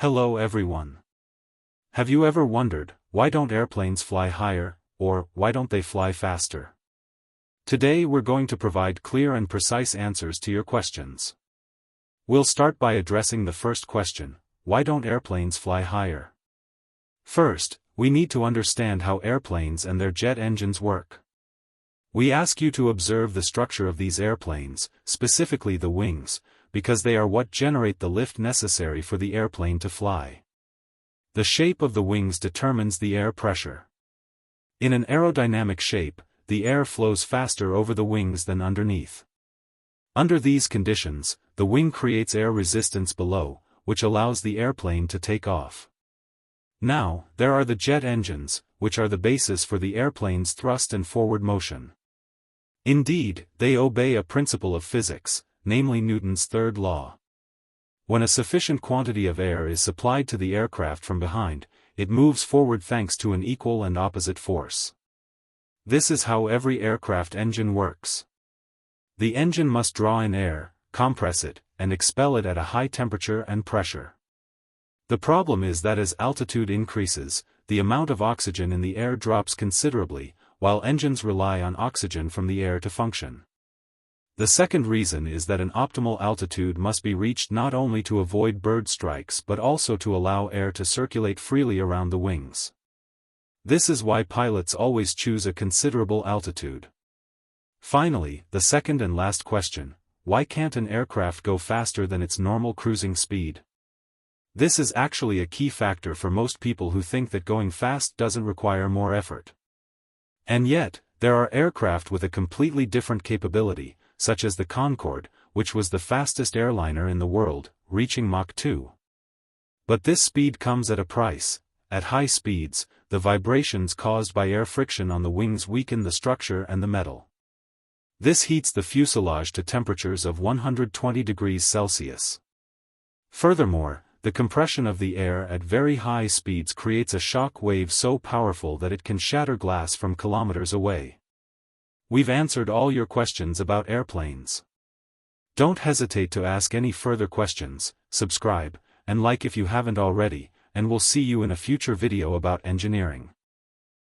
Hello everyone. Have you ever wondered, why don't airplanes fly higher, or why don't they fly faster? Today we're going to provide clear and precise answers to your questions. We'll start by addressing the first question, why don't airplanes fly higher? First, we need to understand how airplanes and their jet engines work. We ask you to observe the structure of these airplanes, specifically the wings, because they are what generate the lift necessary for the airplane to fly. The shape of the wings determines the air pressure. In an aerodynamic shape, the air flows faster over the wings than underneath. Under these conditions, the wing creates air resistance below, which allows the airplane to take off. Now, there are the jet engines, which are the basis for the airplane's thrust and forward motion. Indeed, they obey a principle of physics, namely Newton's third law. When a sufficient quantity of air is supplied to the aircraft from behind, it moves forward thanks to an equal and opposite force. This is how every aircraft engine works. The engine must draw in air, compress it, and expel it at a high temperature and pressure. The problem is that as altitude increases, the amount of oxygen in the air drops considerably, while engines rely on oxygen from the air to function. The second reason is that an optimal altitude must be reached not only to avoid bird strikes but also to allow air to circulate freely around the wings. This is why pilots always choose a considerable altitude. Finally, the second and last question, why can't an aircraft go faster than its normal cruising speed? This is actually a key factor for most people who think that going fast doesn't require more effort. And yet, there are aircraft with a completely different capability, such as the Concorde, which was the fastest airliner in the world, reaching Mach 2. But this speed comes at a price. At high speeds, the vibrations caused by air friction on the wings weaken the structure and the metal. This heats the fuselage to temperatures of 120 degrees Celsius. Furthermore, the compression of the air at very high speeds creates a shock wave so powerful that it can shatter glass from kilometers away. We've answered all your questions about airplanes. Don't hesitate to ask any further questions, subscribe, and like if you haven't already, and we'll see you in a future video about engineering.